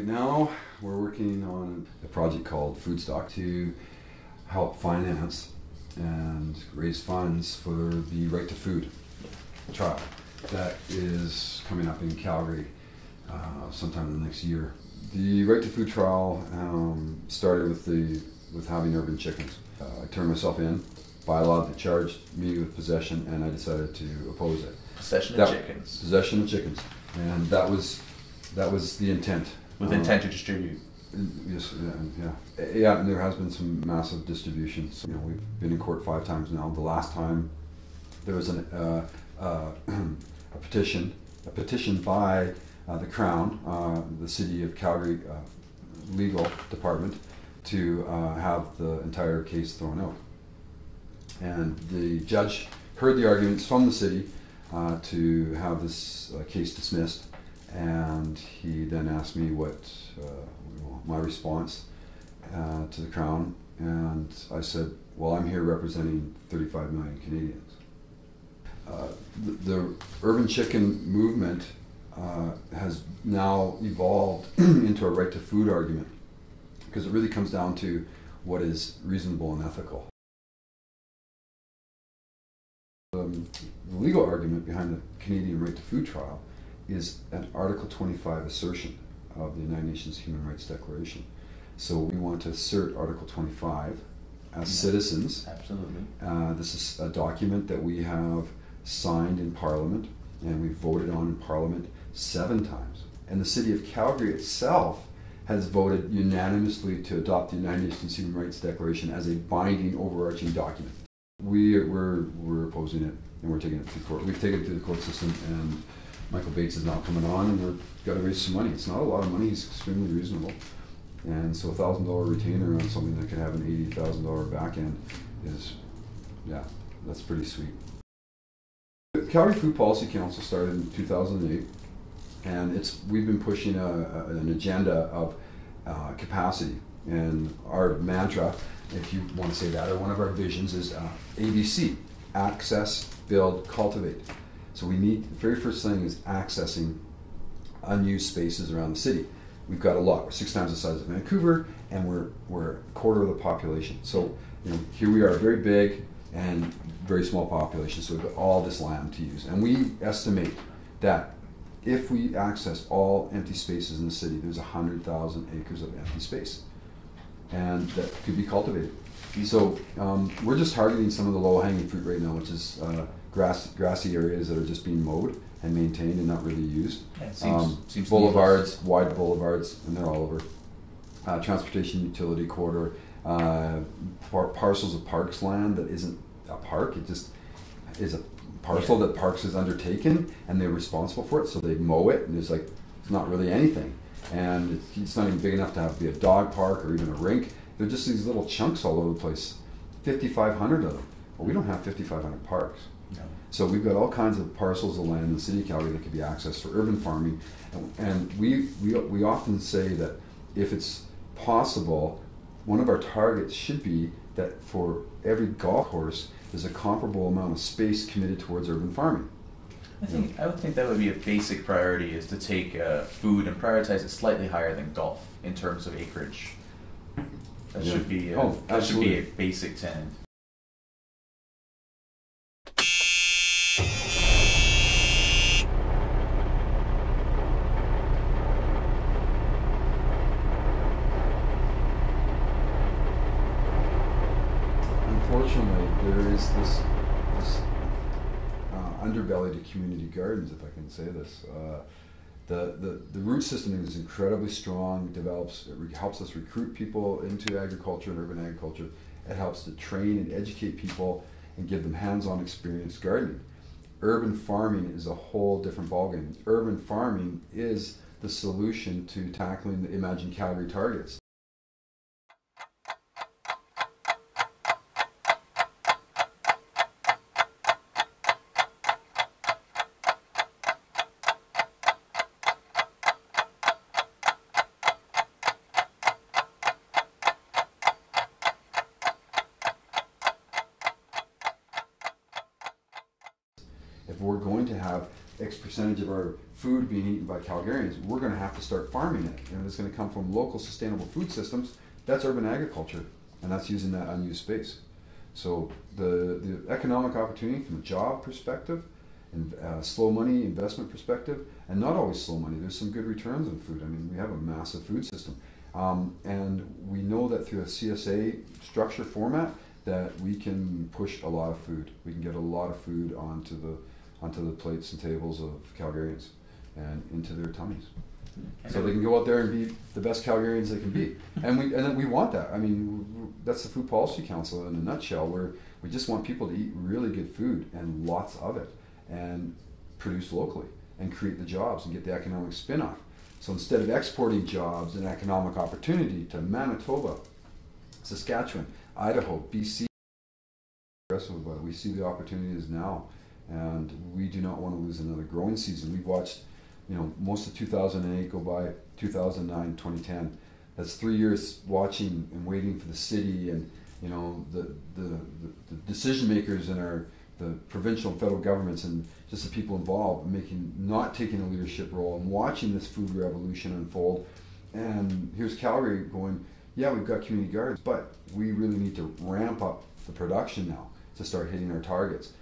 Right now, we're working on a project called Foodstock to help finance and raise funds for the Right to Food trial that is coming up in Calgary sometime in the next year. The Right to Food trial started with having urban chickens. I turned myself in, bylaw that charged me with possession, and I decided to oppose it. Possession of chickens. Possession of chickens, and that was the intent. With intent to distribute. Yes, yeah. And there has been some massive distributions. You know, we've been in court 5 times now. The last time there was a petition by the Crown, the City of Calgary legal department, to have the entire case thrown out. And the judge heard the arguments from the city to have this case dismissed. And he then asked me what my response to the Crown, and I said, well, I'm here representing 35 million Canadians. The urban chicken movement has now evolved into a right to food argument, because it really comes down to what is reasonable and ethical. The legal argument behind the Canadian Right to Food trial is an Article 25 assertion of the United Nations Human Rights Declaration. So we want to assert Article 25 as citizens. Absolutely. This is a document that we have signed in Parliament, and we voted on in Parliament 7 times. And the City of Calgary itself has voted unanimously to adopt the United Nations Human Rights Declaration as a binding, overarching document. We're opposing it, and we're taking it to court. We've taken it to the court system, and Michael Bates is now coming on, and we've got to raise some money. It's not a lot of money, it's extremely reasonable. And so $1,000 retainer on something that could have an $80,000 back end is, yeah, that's pretty sweet. The Calgary Food Policy Council started in 2008, and we've been pushing an agenda of capacity. And our mantra, if you want to say that, or one of our visions is ABC, access, build, cultivate. So we need, the very first thing is accessing unused spaces around the city. We've got a lot. We're 6 times the size of Vancouver, and we're a quarter of the population. So here we are, very big and very small population. So we've got all this land to use, and we estimate that if we access all empty spaces in the city, there's 100,000 acres of empty space, and that could be cultivated. So we're just targeting some of the low-hanging fruit right now, which is grassy areas that are just being mowed and maintained and not really used. Yeah, seems boulevards, wide boulevards, and they're all over. Transportation utility corridor, parcels of parks land that isn't a park, it just is a parcel that Parks has undertaken, and they're responsible for it, so they mow it, and it's not really anything. And it's not even big enough to be a dog park or even a rink. They're just these little chunks all over the place, 5,500 of them. Well, we don't have 5,500 parks. No. So we've got all kinds of parcels of land in the city of Calgary that could be accessed for urban farming. And we often say that if it's possible, one of our targets should be that for every golf course, there's a comparable amount of space committed towards urban farming. I would think that would be a basic priority, is to take food and prioritize it slightly higher than golf in terms of acreage. That should be a basic tenet. Unfortunately, there is this underbelly to community gardens, if I can say this. The root system is incredibly strong. It helps us recruit people into agriculture and urban agriculture. It helps to train and educate people and give them hands-on experience gardening. Urban farming is a whole different ballgame. Urban farming is the solution to tackling the Imagine Calgary targets. If we're going to have X percentage of our food being eaten by Calgarians, we're going to have to start farming it. And it's going to come from local sustainable food systems. That's urban agriculture, and that's using that unused space. So the economic opportunity from a job perspective, and slow money investment perspective, and not always slow money. There's some good returns on food. I mean, we have a massive food system. And we know that through a CSA structure format that we can push a lot of food. We can get a lot of food onto the plates and tables of Calgarians and into their tummies. So they can go out there and be the best Calgarians they can be. And we want that. I mean, that's the Food Policy Council in a nutshell, where we just want people to eat really good food and lots of it and produce locally and create the jobs and get the economic spin-off. So instead of exporting jobs and economic opportunity to Manitoba, Saskatchewan, Idaho, BC, we see the opportunities now, and we do not want to lose another growing season. We've watched, most of 2008 go by, 2009, 2010. That's 3 years watching and waiting for the city and the decision makers in the provincial and federal governments and just the people involved not taking a leadership role and watching this food revolution unfold. And here's Calgary going, yeah, we've got community gardens, but we really need to ramp up the production now to start hitting our targets.